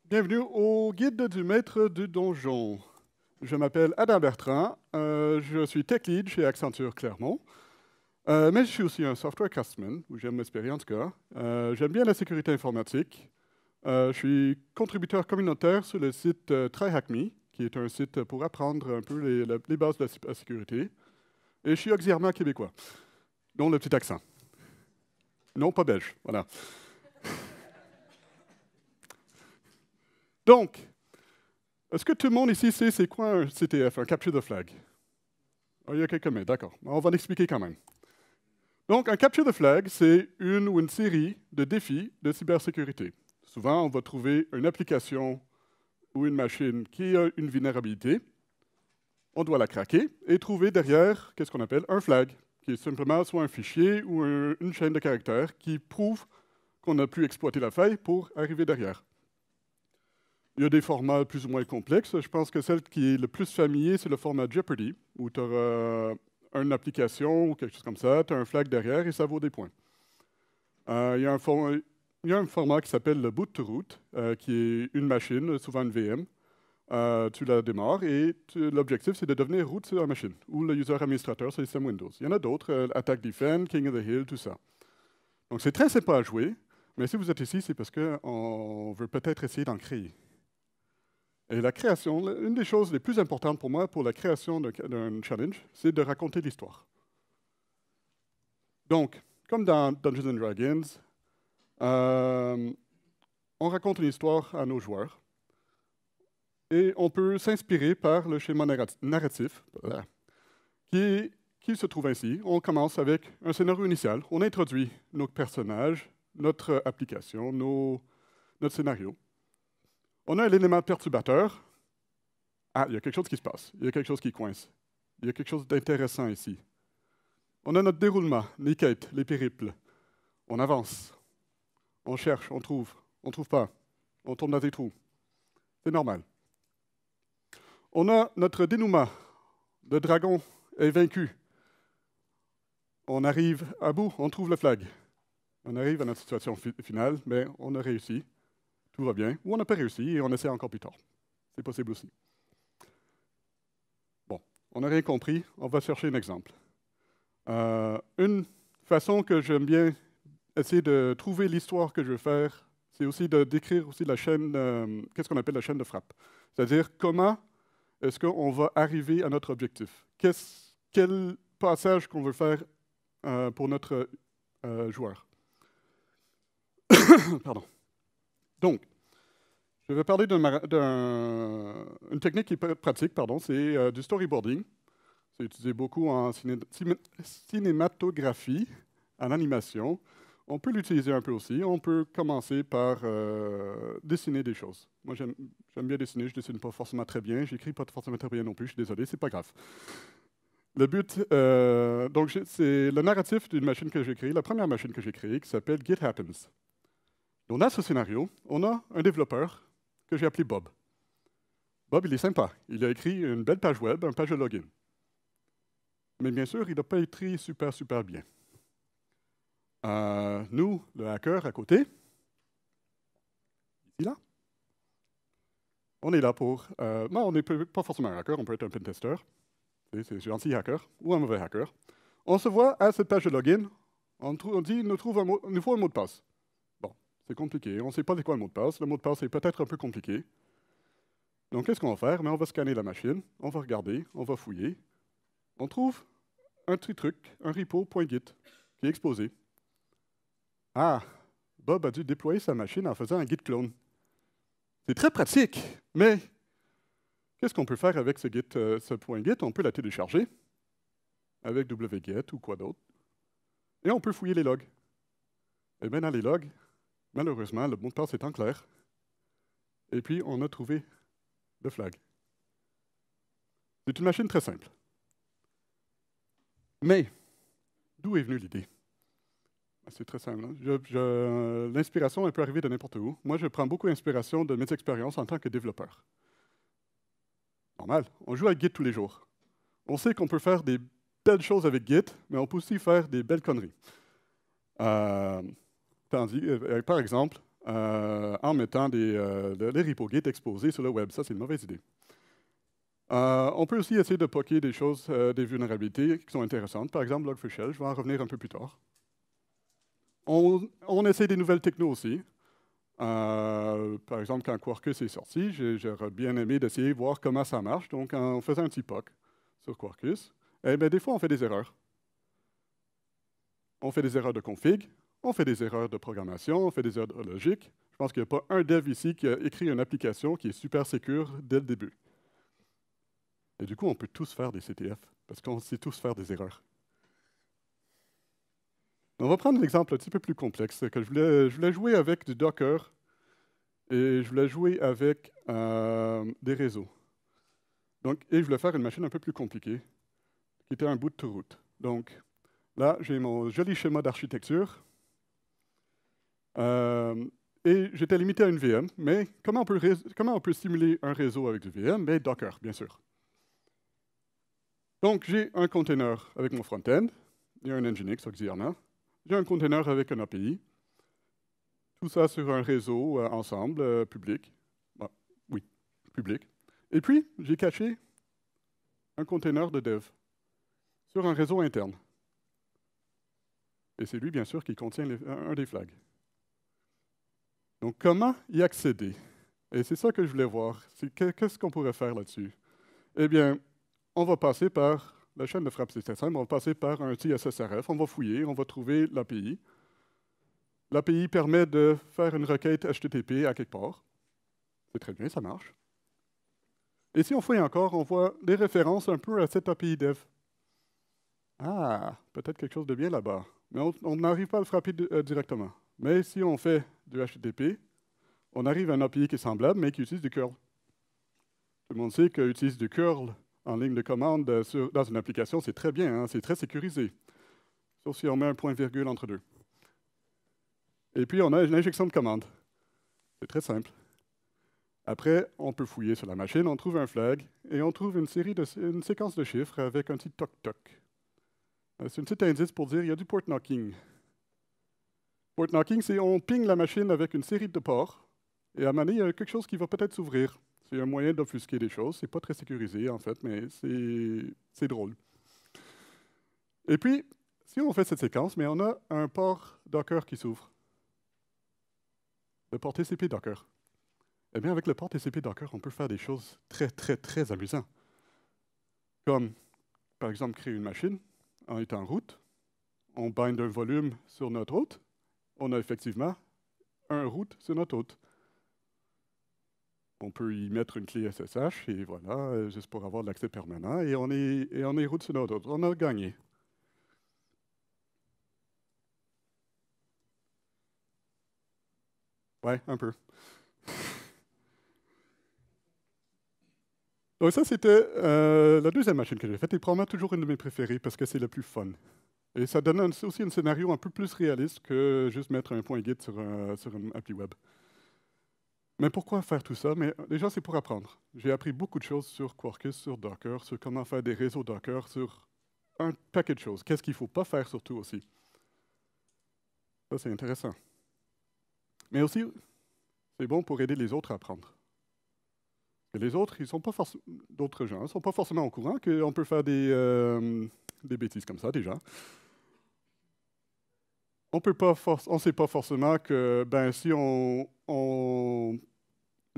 Bienvenue au guide du maître du donjon. Je m'appelle Adam Bertrand, je suis tech lead chez Accenture Clermont, mais je suis aussi un software craftsman, ou j'aime m'espérer en tout cas. J'aime bien la sécurité informatique. Je suis contributeur communautaire sur le site TryHackMe, qui est un site pour apprendre un peu les bases de la sécurité. Et je suis auxiliairement québécois, dont le petit accent. Non, pas belge, voilà. Donc, est-ce que tout le monde ici sait c'est quoi un CTF, un Capture the Flag? Ah, il y a quelques mains, d'accord. On va l'expliquer quand même. Donc, un Capture the Flag, c'est une ou une série de défis de cybersécurité. Souvent, on va trouver une application ou une machine qui a une vulnérabilité. On doit la craquer et trouver derrière, qu'est-ce qu'on appelle un flag, qui est simplement soit un fichier ou une chaîne de caractères qui prouve qu'on a pu exploiter la faille pour arriver derrière. Il y a des formats plus ou moins complexes. Je pense que celle qui est le plus familier, c'est le format Jeopardy, où tu auras une application ou quelque chose comme ça, tu as un flag derrière et ça vaut des points. Il y a un format qui s'appelle le boot to root, qui est une machine, souvent une VM. Tu la démarres et l'objectif, c'est de devenir root sur la machine, ou le user administrateur sur le système Windows. Il y en a d'autres, Attack Defend, King of the Hill, tout ça. Donc c'est très sympa à jouer, mais si vous êtes ici, c'est parce qu'on veut peut-être essayer d'en créer. Et la création, une des choses les plus importantes pour moi pour la création d'un challenge, c'est de raconter l'histoire. Donc, comme dans Dungeons & Dragons, on raconte une histoire à nos joueurs et on peut s'inspirer par le schéma narratif qui se trouve ainsi. On commence avec un scénario initial. On introduit nos personnages, notre application, notre scénario. On a l'élément perturbateur. Ah, il y a quelque chose qui se passe. Il y a quelque chose qui coince. Il y a quelque chose d'intéressant ici. On a notre déroulement, les quêtes, les périples. On avance. On cherche, on trouve. On ne trouve pas. On tombe dans des trous. C'est normal. On a notre dénouement. Le dragon est vaincu. On arrive à bout, on trouve le flag. On arrive à notre situation finale, mais on a réussi. Tout va bien. Ou on n'a pas réussi et on essaie encore plus tard. C'est possible aussi. Bon, on n'a rien compris. On va chercher un exemple. Une façon que j'aime bien essayer de trouver l'histoire que je veux faire, c'est aussi de décrire aussi la chaîne, qu'est-ce qu'on appelle la chaîne de frappe. C'est-à-dire comment est-ce qu'on va arriver à notre objectif. Quel passage qu'on veut faire pour notre joueur. Pardon. Donc, je vais parler d'une technique qui est pratique, c'est du storyboarding. C'est utilisé beaucoup en cinématographie, en animation. On peut l'utiliser un peu aussi. On peut commencer par dessiner des choses. Moi, j'aime bien dessiner. Je ne dessine pas forcément très bien. J'écris pas forcément très bien non plus. Je suis désolé, c'est pas grave. Le but, donc, c'est le narratif d'une machine que j'ai créée, la première machine que j'ai créée, qui s'appelle Git Happens. Donc, dans ce scénario, on a un développeur que j'ai appelé Bob. Bob, il est sympa. Il a écrit une belle page web, une page de login. Mais bien sûr, il n'a pas écrit super bien. Nous, le hacker à côté, ici là, on est là pour... non, on n'est pas forcément un hacker, on peut être un pentester. C'est gentil hacker ou un mauvais hacker. On se voit à cette page de login, on dit il nous faut un mot de passe. Bon, c'est compliqué, on ne sait pas c'est quoi le mot de passe. Le mot de passe est peut-être un peu compliqué. Donc, qu'est-ce qu'on va faire? Mais on va scanner la machine, on va regarder, on va fouiller. On trouve un petit truc, un repo.git, qui est exposé. Ah, Bob a dû déployer sa machine en faisant un git clone. C'est très pratique, mais qu'est-ce qu'on peut faire avec ce point git? On peut la télécharger avec wget ou quoi d'autre, et on peut fouiller les logs. Et bien dans les logs, malheureusement, le mot de passe est en clair, et puis on a trouvé le flag. C'est une machine très simple. Mais, d'où est venue l'idée? C'est très simple. Hein? L'inspiration, elle peut arriver de n'importe où. Moi, je prends beaucoup d'inspiration de mes expériences en tant que développeur. Normal, on joue avec Git tous les jours. On sait qu'on peut faire des belles choses avec Git, mais on peut aussi faire des belles conneries. Par exemple, en mettant des repos Git exposés sur le web. Ça, c'est une mauvaise idée. On peut aussi essayer de poker des choses, des vulnérabilités qui sont intéressantes. Par exemple, Log4Shell, je vais en revenir un peu plus tard. On essaie des nouvelles technos aussi. Par exemple, quand Quarkus est sorti, j'aurais bien aimé d'essayer de voir comment ça marche. Donc, en faisant un petit POC sur Quarkus, eh bien, des fois, on fait des erreurs. On fait des erreurs de config, on fait des erreurs de programmation, on fait des erreurs de logique. Je pense qu'il n'y a pas un dev ici qui a écrit une application qui est super sécure dès le début. Et du coup, on peut tous faire des CTF, parce qu'on sait tous faire des erreurs. On va prendre un exemple un petit peu plus complexe, que je voulais jouer avec du Docker, et je voulais jouer avec des réseaux. Donc, et je voulais faire une machine un peu plus compliquée, qui était un boot to root. Donc, là, j'ai mon joli schéma d'architecture. Et j'étais limité à une VM, mais comment on peut simuler un réseau avec du VM? Mais Docker, bien sûr. Donc, j'ai un container avec mon front-end, il y a un Nginx auxiliairement, j'ai un container avec un API, tout ça sur un réseau ensemble, public. Bon, oui, public. Et puis, j'ai caché un container de dev sur un réseau interne. Et c'est lui, bien sûr, qui contient un des flags. Donc, comment y accéder? Et c'est ça que je voulais voir. Qu'est-ce qu'on pourrait faire là-dessus? Eh bien, on va passer par la chaîne de frappe, c'est très simple. On va passer par un TSSRF. On va fouiller, on va trouver l'API. L'API permet de faire une requête HTTP à quelque part. C'est très bien, ça marche. Et si on fouille encore, on voit des références un peu à cette API dev. Ah, peut-être quelque chose de bien là-bas. Mais on n'arrive pas à le frapper directement. Mais si on fait du HTTP, on arrive à un API qui est semblable, mais qui utilise du curl. Tout le monde sait qu'utiliser du curl en ligne de commande dans une application, c'est très bien, hein, c'est très sécurisé. Sauf si on met un point-virgule entre deux. Et puis, on a une injection de commande. C'est très simple. Après, on peut fouiller sur la machine, on trouve un flag, et on trouve une séquence de chiffres avec un petit toc-toc. C'est un petit indice pour dire qu'il y a du port knocking. Port knocking, c'est on ping la machine avec une série de ports, et à un moment donné, il y a quelque chose qui va peut-être s'ouvrir. C'est un moyen d'offusquer des choses. C'est pas très sécurisé, en fait, mais c'est drôle. Et puis, si on fait cette séquence, mais on a un port Docker qui s'ouvre. Le port TCP Docker. Eh bien, avec le port TCP Docker, on peut faire des choses très, très, très amusantes. Comme, par exemple, créer une machine en étant en route. On bind un volume sur notre hôte. On a effectivement un root sur notre hôte. On peut y mettre une clé SSH et voilà, juste pour avoir l'accès permanent. Et on est root sur notre hôte. On a gagné. Ouais, un peu. Donc ça, c'était la deuxième machine que j'ai faite, et probablement toujours une de mes préférées parce que c'est le plus fun. Et ça donne aussi un scénario un peu plus réaliste que juste mettre un point Git sur une appli web. Mais pourquoi faire tout ça? Mais déjà, c'est pour apprendre. J'ai appris beaucoup de choses sur Quarkus, sur Docker, sur comment faire des réseaux Docker, sur un paquet de choses. Qu'est-ce qu'il ne faut pas faire surtout aussi? Ça, c'est intéressant. Mais aussi, c'est bon pour aider les autres à apprendre. Et les autres, ils sont pas d'autres gens, ils sont pas forcément au courant qu'on peut faire des bêtises comme ça déjà. On ne sait pas forcément que ben, si on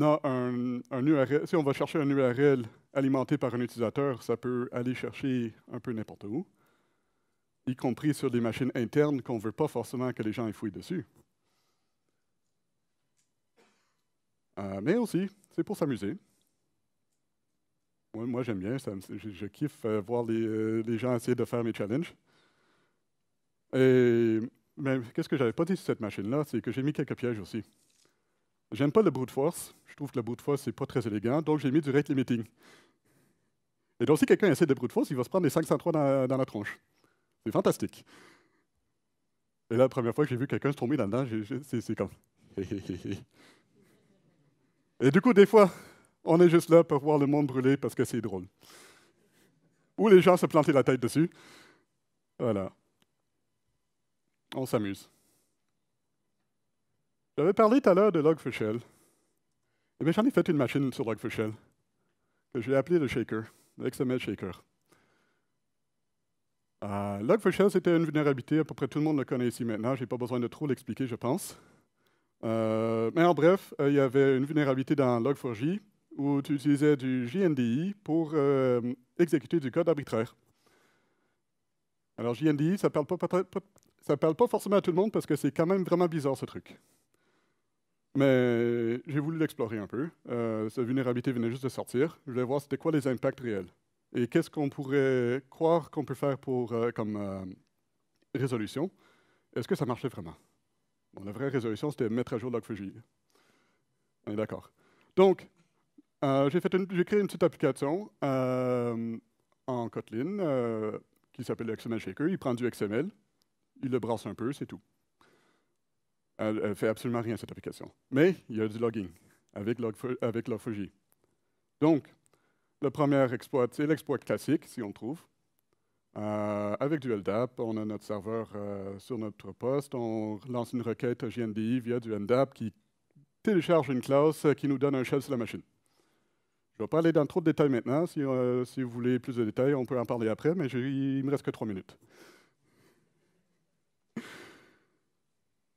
a un URL, si on va chercher un URL alimenté par un utilisateur, ça peut aller chercher un peu n'importe où, y compris sur des machines internes qu'on ne veut pas forcément que les gens y fouillent dessus. Mais aussi, c'est pour s'amuser. Moi j'aime bien, je kiffe voir les gens essayer de faire mes challenges. Mais qu'est-ce que j'avais pas dit sur cette machine-là, c'est que j'ai mis quelques pièges aussi. J'aime pas le brute force. Je trouve que le brute force, c'est pas très élégant, donc j'ai mis du rate limiting. Et donc, si quelqu'un essaie de brute force, il va se prendre des 503 dans la tronche. C'est fantastique. Et là, la première fois que j'ai vu quelqu'un se tomber là-dedans, c'est comme... Et du coup, des fois, on est juste là pour voir le monde brûler parce que c'est drôle. Ou les gens se planter la tête dessus. Voilà. On s'amuse. J'avais parlé tout à l'heure de Log4Shell. Eh bien, j'en ai fait une machine sur Log4Shell que j'ai appelée le Shaker, le XML Shaker. Log4Shell, c'était une vulnérabilité, à peu près tout le monde le connaît ici maintenant, je n'ai pas besoin de trop l'expliquer, je pense. Mais en bref, il y avait une vulnérabilité dans Log4j où tu utilisais du JNDI pour exécuter du code arbitraire. Alors JNDI, ça ne parle pas forcément à tout le monde parce que c'est quand même vraiment bizarre ce truc. Mais j'ai voulu l'explorer un peu. Cette vulnérabilité venait juste de sortir. Je voulais voir c'était quoi les impacts réels. Et qu'est-ce qu'on pourrait croire qu'on peut faire pour, comme résolution. Est-ce que ça marchait vraiment? Bon, la vraie résolution, c'était mettre à jour Log4j. On est d'accord. Donc, j'ai créé une petite application en Kotlin qui s'appelle le XML Shaker. Il prend du XML, il le brasse un peu, c'est tout. Elle ne fait absolument rien, cette application. Mais il y a du logging avec Log4j. Donc, le premier exploit, c'est l'exploit classique, si on trouve. Avec du LDAP, on a notre serveur sur notre poste, on lance une requête JNDI via du LDAP qui télécharge une classe qui nous donne un shell sur la machine. Je ne vais pas aller dans trop de détails maintenant. Si vous voulez plus de détails, on peut en parler après, mais il me reste que 3 minutes.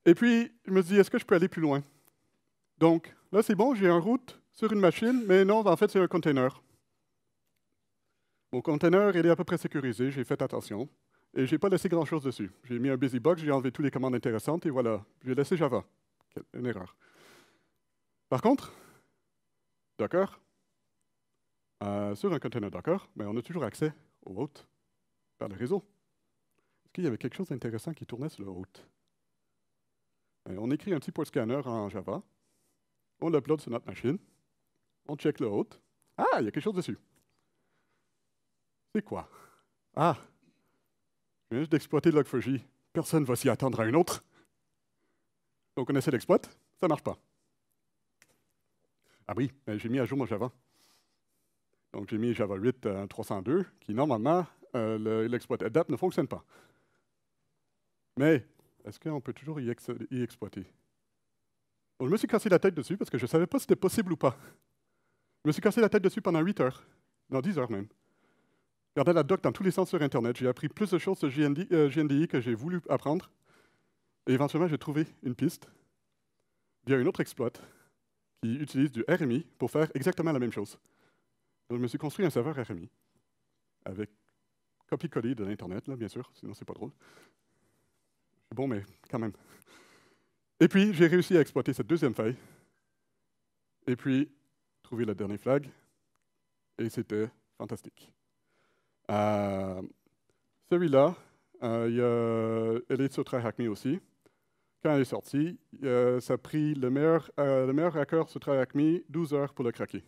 Et puis, je me dis, est-ce que je peux aller plus loin? Donc, là, c'est bon, j'ai un route sur une machine, mais non, en fait, c'est un container. Mon container, il est à peu près sécurisé, j'ai fait attention. Et je n'ai pas laissé grand-chose dessus. J'ai mis un busybox, j'ai enlevé toutes les commandes intéressantes, et voilà, j'ai laissé Java. Une erreur. Par contre, Docker, sur un container Docker, mais on a toujours accès au hôte par le réseau. Est-ce qu'il y avait quelque chose d'intéressant qui tournait sur le hôte? On écrit un petit port scanner en Java, on l'upload sur notre machine, on check le hôte. Ah, il y a quelque chose dessus. C'est quoi? Ah, je viens juste d'exploiter Log4j. Personne ne va s'y attendre à un autre. Donc on essaie d'exploiter, ça ne marche pas. Ah oui, j'ai mis à jour mon Java. Donc j'ai mis Java 8 302, qui normalement, l'exploit LDAP ne fonctionne pas. Mais est-ce qu'on peut toujours y exploiter? Donc, je me suis cassé la tête dessus parce que je ne savais pas si c'était possible ou pas. Je me suis cassé la tête dessus pendant 8 heures, non 10 heures même. J'ai regardé la doc dans tous les sens sur Internet. J'ai appris plus de choses sur JNDI que j'ai voulu apprendre. Et éventuellement, j'ai trouvé une piste via une autre exploit qui utilise du RMI pour faire exactement la même chose. Donc, je me suis construit un serveur RMI avec copie-coller de l'Internet, là, bien sûr, sinon c'est pas drôle. Bon, mais quand même. Et puis, j'ai réussi à exploiter cette deuxième faille. Et puis, trouver la dernière flag. Et c'était fantastique. Celui-là, elle est sur TryHackMe aussi. Quand elle est sortie, ça a pris le meilleur hacker sur TryHackMe 12 heures pour le craquer.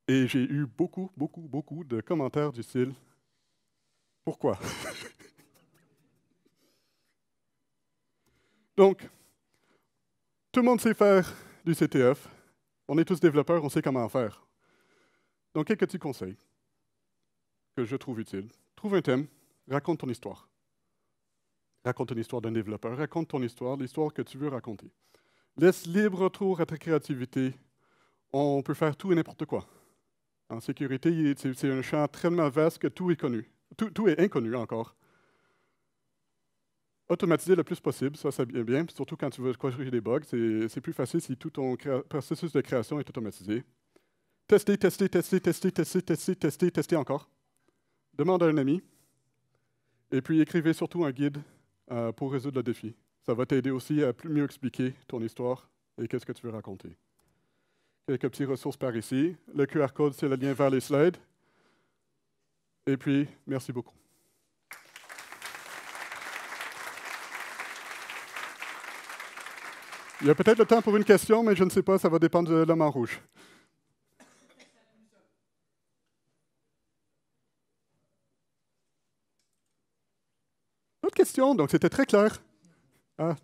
Et j'ai eu beaucoup de commentaires du style « Pourquoi? » Donc, tout le monde sait faire du CTF. On est tous développeurs, on sait comment en faire. Donc, quelques petits conseils que je trouve utiles. Trouve un thème, raconte ton histoire. Raconte une histoire d'un développeur, raconte ton histoire, l'histoire que tu veux raconter. Laisse libre retour à ta créativité. On peut faire tout et n'importe quoi. En sécurité, c'est un champ tellement vaste que tout est connu. Tout est inconnu encore. Automatiser le plus possible, ça c'est bien, surtout quand tu veux corriger des bugs. C'est plus facile si tout ton processus de création est automatisé. Tester encore. Demande à un ami. Et puis écrivez surtout un guide pour résoudre le défi. Ça va t'aider aussi à mieux expliquer ton histoire et qu'est-ce que tu veux raconter. Quelques petites ressources par ici. Le QR code, c'est le lien vers les slides. Et puis, merci beaucoup. Il y a peut-être le temps pour une question, mais je ne sais pas, ça va dépendre de l'homme en rouge. Autre question, donc c'était très clair. Ah,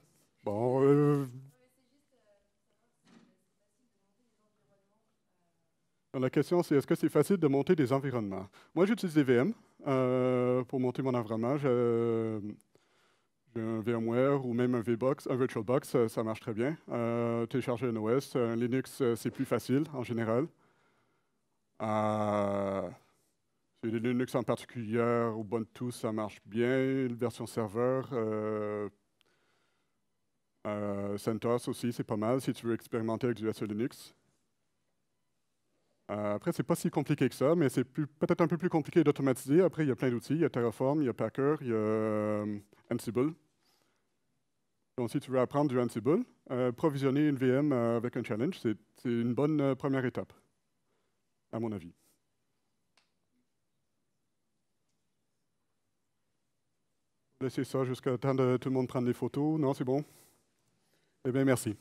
bon. La question, c'est est-ce que c'est facile de monter des environnements? Moi, j'utilise des VM pour monter mon environnement. Je un VMware ou même un VBox, un VirtualBox, ça marche très bien. Télécharger un OS, un Linux, c'est plus facile en général. C'est des Linux en particulier, Ubuntu, ça marche bien. La version serveur, CentOS aussi, c'est pas mal si tu veux expérimenter avec du SE Linux. Après, c'est pas si compliqué que ça, mais c'est peut-être un peu plus compliqué d'automatiser. Après, il y a plein d'outils. Il y a Terraform, il y a Packer, il y a Ansible. Donc, si tu veux apprendre du Ansible, provisionner une VM avec un challenge, c'est une bonne première étape, à mon avis. Laissez ça jusqu'à temps de tout le monde prendre des photos. Non, c'est bon? Eh bien, merci.